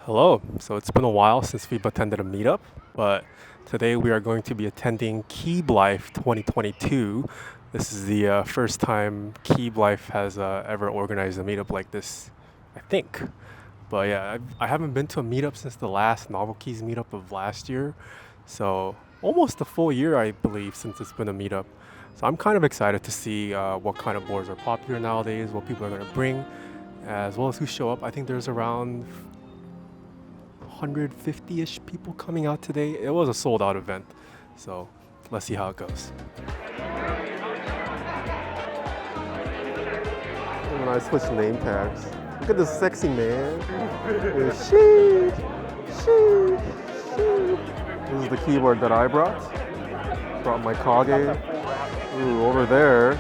Hello. So it's been a while since we've attended a meetup, but today we are going to be attending Keeblife 2022. This is the first time Keeblife has ever organized a meetup like this, I think. But yeah, I haven't been to a meetup since the last Novel Keys meetup of last year. So almost a full year, I believe, since it's been a meetup. So I'm kind of excited to see what kind of boards are popular nowadays, what people are going to bring, as well as who show up. I think there's around 150-ish people coming out today. It was a sold out event, so let's see how it goes. When I switch name tags, look at this sexy man. She. This is the keyboard that I brought. Brought my Kage. Ooh, over there,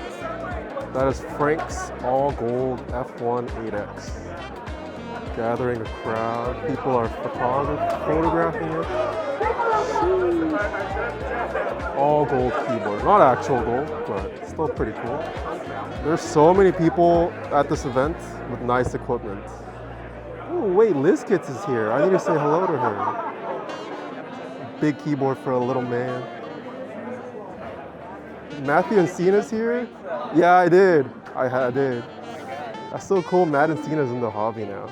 that is Frank's all gold F1 8X. Gathering a crowd. People are photographing it. All gold keyboard. Not actual gold, but still pretty cool. There's so many people at this event with nice equipment. Oh wait, Liz Kits is here. I need to say hello to her. Big keyboard for a little man. Matthew and Cena's here? Yeah, I did. I did. That's so cool. Matt and Cena's in the hobby now.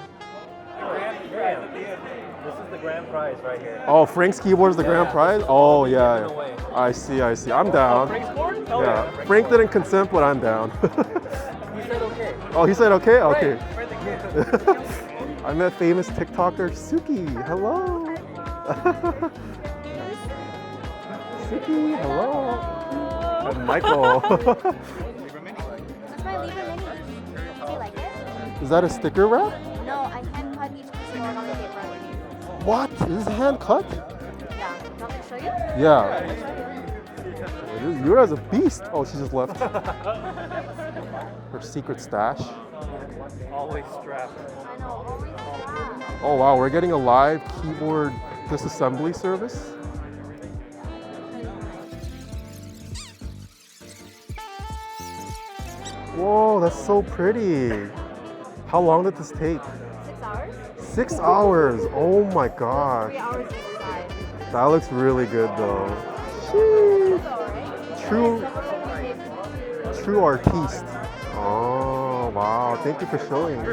This is the grand prize right here. Oh, Frank's keyboard is the grand prize? Oh, yeah. I see. I'm down. Frank's board? Yeah. Frank didn't consent, but I'm down. He said okay. Oh, he said okay? Okay. Right the kid. I met famous TikToker Suki. Hello. Suki, hello. And Michael. That's my Libra Mini. Do you like it? Is that a sticker wrap? No, I hand cut each piece more on the paper. What? Is this hand cut? Yeah. You want me to show you? Yeah. You're as a beast. Oh, she just left. Her secret stash. Always strapped. I know, always that. Oh wow, we're getting a live keyboard disassembly service. Whoa, that's so pretty. How long did this take? 6 hours? 6 hours. Oh my gosh. 3 hours each side. That looks really good though. True artiste. Oh wow, thank you for showing me.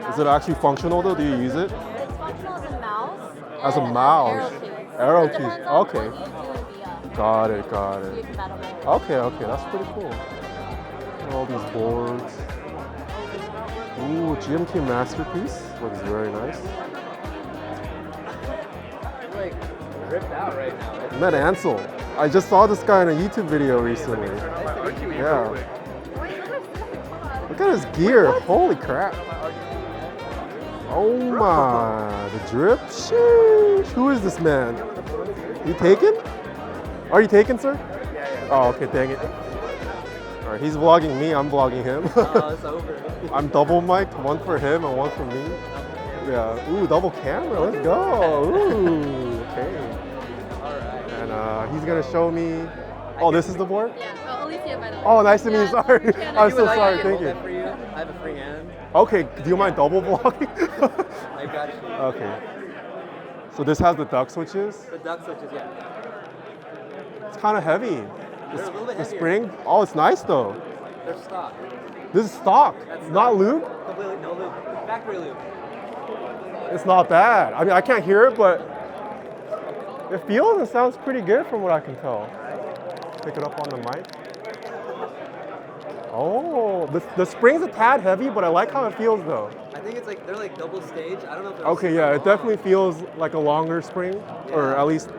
Is it actually functional though? Do you use it? It's functional as As a mouse. a mouse. Arrow Arrow keys. keys. Depends on Okay. what you do in the Got it. be compatible. Okay, that's pretty cool. All these boards. Ooh, GMT masterpiece. Looks very nice. You're like ripped out right now. I met Ansel. I just saw this guy in a YouTube video recently. Yeah. Look at his gear. Holy crap. Oh my. The drip. Sheesh. Who is this man? You taken? Are you taken, sir? Yeah. Oh, okay, dang it. All right, he's vlogging me, I'm vlogging him. Oh, it's over. I'm double mic'd, one for him and one for me. Yeah, ooh, double camera, let's go. Ooh, okay. Alright. And he's gonna show me. Oh, this is the board? Yeah. Oh, Alicia, by the way. Oh, nice to meet you, sorry. I'm so sorry, thank you. For you. I have a free hand. Okay, do you mind double vlogging? I got you. Okay. So this has the duck switches. The duck switches, yeah. It's kind of heavy. They're a little bit The heavier. spring, oh, it's nice though. They're stock. This is stock, That's not stock. lube. Completely no lube. Factory lube. It's not bad. I mean, I can't hear it, but it feels and sounds pretty good from what I can tell. Pick it up on the mic. Oh, the spring's a tad heavy, but I like how it feels though. I think it's like they're like double stage. I don't know if they're Okay, super yeah, it long. definitely feels like a longer spring, or Yeah. at least.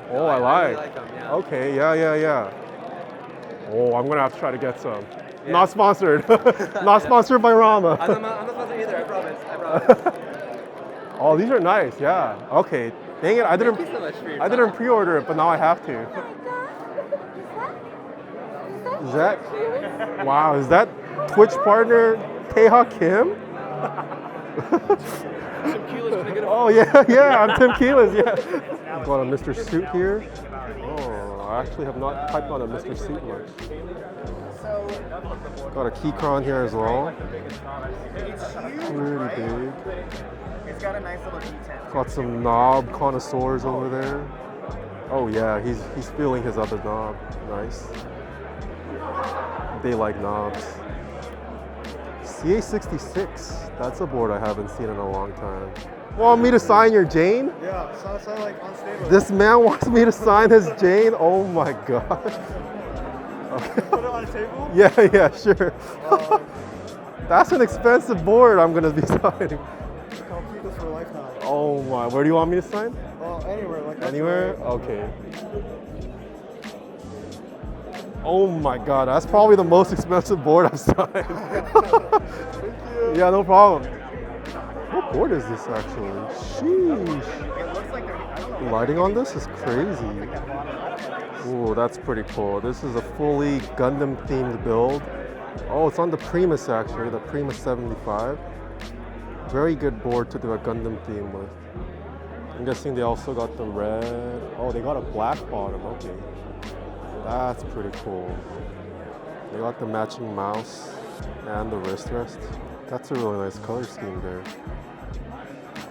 Oh, I really like. like them, yeah. Okay, yeah. Oh, I'm gonna have to try to get some. Yeah. Not sponsored. Not sponsored by Rama. I'm not sponsored either, I promise. Oh, these are nice. Yeah. Okay. Dang it, I Thank you so much for your didn't time. pre-order it, but now I have to. Is that? Wow, is that Twitch partner Taeha Kim? Oh yeah, I'm Tim Keelis, yeah. Got a Mr. Suit here. Oh, I actually have not typed on a Mr. Suit much. Got a keychron here as well. It's huge, Pretty right? big. It's got a nice little D10. Got some knob connoisseurs over there. Oh yeah, he's feeling his other knob. Nice. They like knobs. CA66. That's a board I haven't seen in a long time. Want me to sign your Jane? Yeah, so like unstable. This man wants me to sign his Jane? Oh my god. Okay. Put it on a table? Yeah, sure. That's an expensive board I'm gonna be signing. I'll keep this for life now. Oh my, where do you want me to sign? Well, anywhere. Like that's Anywhere? great. Okay. Oh my god, that's probably the most expensive board I've signed. Thank you. Yeah, no problem. What board is this actually? Sheesh. It looks like I don't know. Lighting on this is crazy. Ooh, that's pretty cool. This is a fully Gundam themed build. Oh, it's on the Primus actually, the Primus 75. Very good board to do a Gundam theme with. I'm guessing they also got the red. Oh, they got a black bottom. Okay. That's pretty cool. They got the matching mouse and the wrist rest. That's a really nice color scheme there.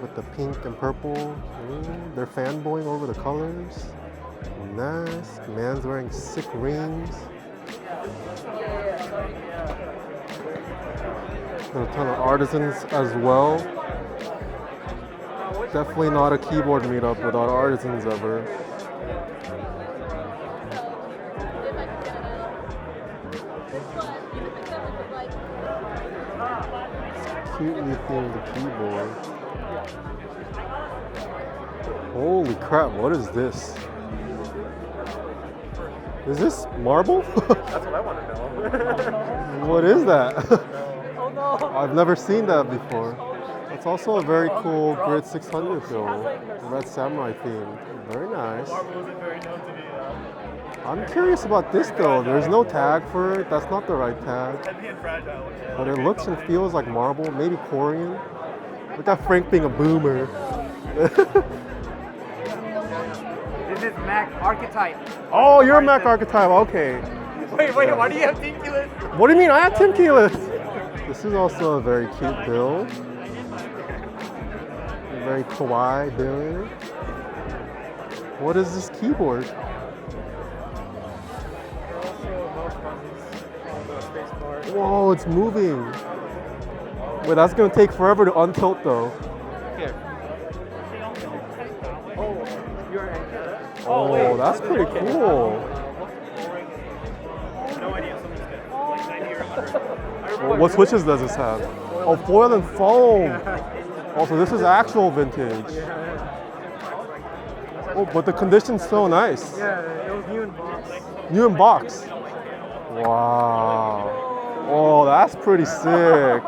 With the pink and purple. They're fanboying over the colors. Nice. Man's wearing sick rings. Got a ton of artisans as well. Definitely not a keyboard meetup without artisans ever. Cutely themed keyboard. Holy crap, what is this? Is this marble? That's what I want to know. What is that? Oh no. I've never seen that before. It's also a very cool Grid 600 build. Red Samurai theme. Very nice. Wasn't very known to be I'm curious about this though. There's no tag for it. That's not the right tag. heavy and fragile. But it looks and feels like marble, maybe Korean. Look at Frank being a boomer. This is Mac Archetype. Oh, you're a Mac archetype. Okay. Wait, why do you have Team Keyless? What do you mean? I have Tim Keyless. This is also a very cute build. A very kawaii build. What is this keyboard? Whoa, it's moving. Wait, that's gonna take forever to untilt though. Here. Oh, that's pretty cool. No idea. Something's good. Like 90 or 100. What switches does this have? Oh, foil and foam. Also, this is actual vintage. Oh, but the condition's so nice. Yeah, it was new in box. New in box. Wow. Oh, that's pretty sick.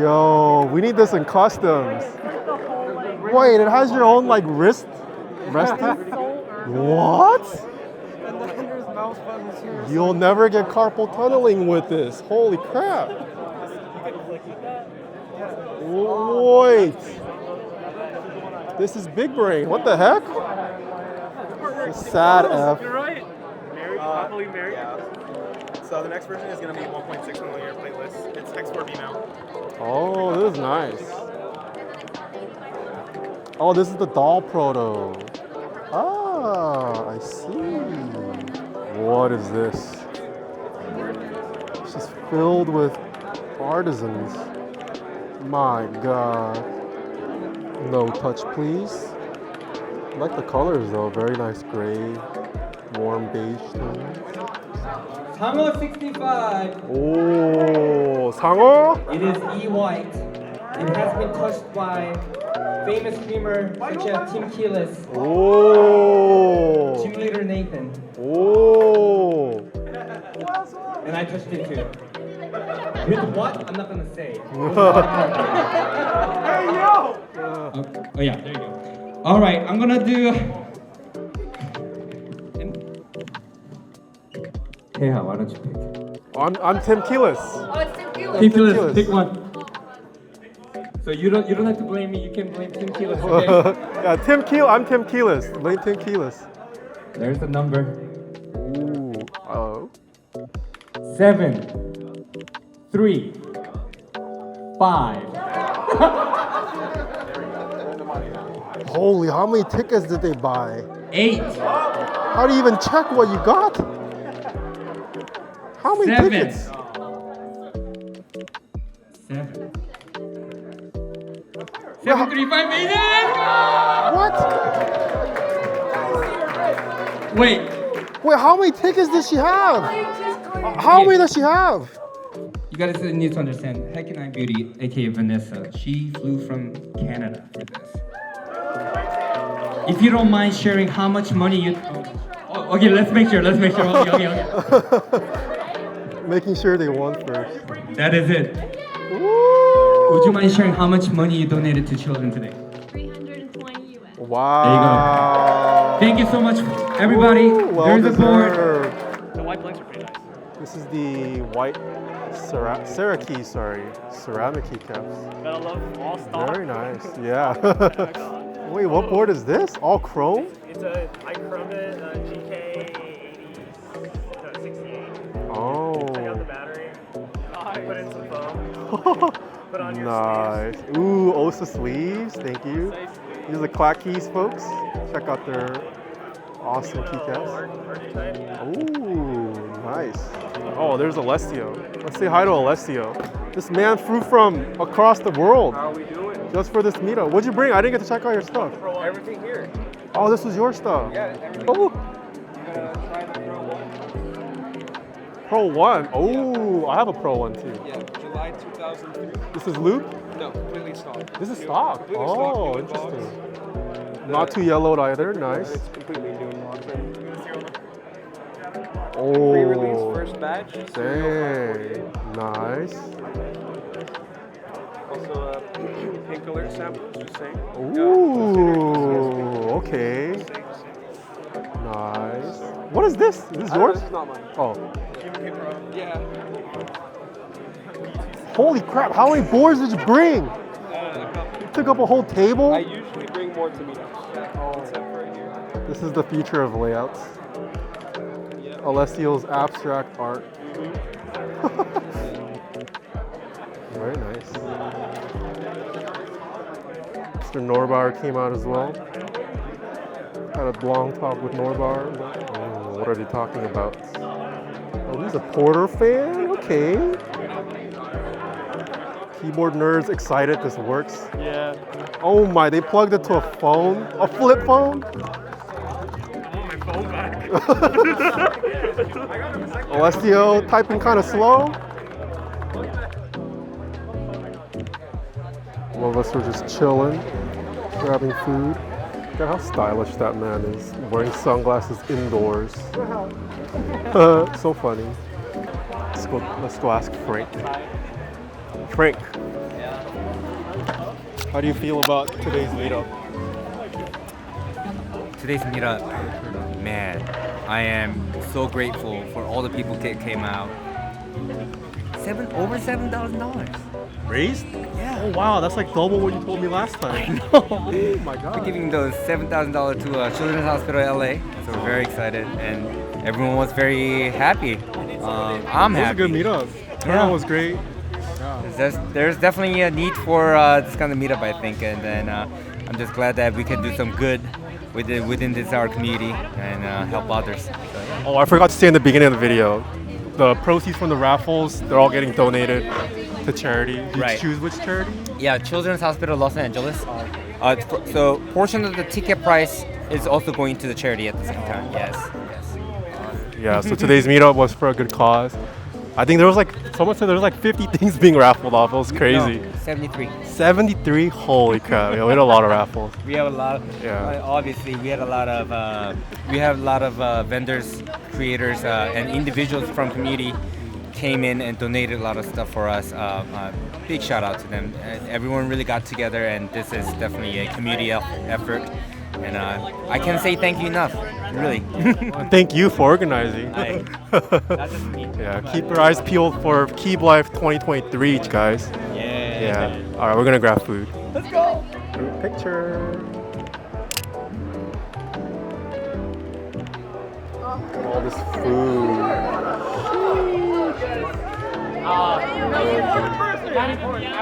Yo, we need this in customs. Wait, it has your own like wrist resting? What? And then there's mouse buttons here. You'll never get carpal tunneling with this. Holy crap. Wait. This is big brain. What the heck? Sad F. You're right. Married, happily married. Yeah. So the next version is going to be 1.6 millimeter plateless. It's X4B mount. Oh, this is nice. Oh, this is the doll proto. Ah, I see. What is this? It's just filled with artisans. My God. No touch, please. I like the colors though. Very nice gray, warm beige tone. Tango 65. Oh, 상어? It is E-white. It has been touched by famous streamer such as Tim Keyless, Oh. Gym Leader Nathan, Oh. and I touched it too. With what? I'm not gonna say. Oh yeah, there you go. All right, I'm gonna do. Taeha, why don't you pick? I'm Tim Keyless. Oh, it's Tim Keeblife. Tim Keyless. Keyless, pick one. So you don't have to blame me. You can blame Tim Keyless. Okay? Yeah, Tim Keel. I'm Tim Keyless. Blame Tim Keyless. There's the number. Ooh. Oh. 7, 3, 5. Holy, how many tickets did they buy? 8, How do you even check what you got? How many 7. tickets? 7. 735 made it! What? Wait, Wait, how many tickets does she have? How many does she have? you guys need to understand. Heckin' Beauty, aka Vanessa, she flew from Canada for this. If you don't mind sharing how much money you. Oh, okay, let's make sure. Okay. Making sure they won first. That is it. Woo! Would you mind sharing how much money you donated to children today? 320 US. Wow. Thank you so much, everybody. Woo, well There's the board. deserved. The white blanks are pretty nice. This is the white ceramic keycaps. Gotta love all stock. Very nice. Yeah. Wait, what board is this? All chrome? It's a I chromed it GK68. Oh. Check out the battery. Put in some foam. Put on your Nice. Ooh, Osa sleeves. Thank you. These are the Clack Keys, folks. Check out their awesome keycaps. Ooh, nice. Oh, there's Alessio. Let's say hi to Alessio. This man flew from across the world. How are we doing? Just for this meetup. What'd you bring? I didn't get to check out your stuff. Everything here. Oh, this was your stuff. Yeah, everything. Oh, You gotta try the Pro Pro 1. 1. Oh, I have a Pro 1 too. Yeah, July 2003. This is Luke? No, completely stock. This is stock. Completely stock, Oh, new interesting. box. Not too yellowed either. Nice. It's completely new in box. Oh, Pre-release first batch. dang. Nice. Also, pink alert samples, just saying. Ooh, okay. Nice. What is this? Is this yours? It's not mine. Oh. Yeah. Holy crap, how many boards did you bring? You took up a whole table? I usually bring more to meetups. Except for here. This is the future of layouts. Alessio's abstract art. Very nice. Mr. Norbauer came out as well. Had a long talk with Norbauer. Oh, what are they talking about? Oh, he's a Porter fan? Okay. Keyboard nerds excited this works. Yeah. Oh my, they plugged it to a phone? A flip phone? My phone back. Alessio typing kind of slow. All of us were just chilling, grabbing food. Look at how stylish that man is, wearing sunglasses indoors. So funny. Let's go ask Frank. Frank, how do you feel about today's meetup? Today's meetup, man, I am so grateful for all the people that came out. Over $7,000. Raised? Yeah. Oh wow, that's like double what you told me last time. I know. Oh my god. We're giving those $7,000 to Children's Hospital LA, so we're very excited, and everyone was very happy. I'm It was a happy. good meetup. Turnout was great. There's definitely a need for this kind of meetup, I think, and then I'm just glad that we can do some good within this our community and help others. So, yeah. Oh, I forgot to say in the beginning of the video, the proceeds from the raffles, they're all getting donated to charity. Did you Right. choose which charity? Yeah, Children's Hospital Los Angeles. So portion of the ticket price is also going to the charity at the same time. Yes. Yeah, so today's meetup was for a good cause. I think there was someone said there was 50 things being raffled off. It was crazy. No, 73. 73? Holy crap. Yeah, we had a lot of raffles. We have a lot. Yeah. Obviously, we have a lot of vendors, creators, and individuals from community came in and donated a lot of stuff for us. Big shout out to them. Everyone really got together, and this is definitely a community effort. And I can't say thank you enough, really. Thank you for organizing. That's just me. Yeah, keep your eyes peeled for Keeblife 2023, guys. Yeah. All right, we're gonna grab food. Let's go. Group picture. All this food. Not important.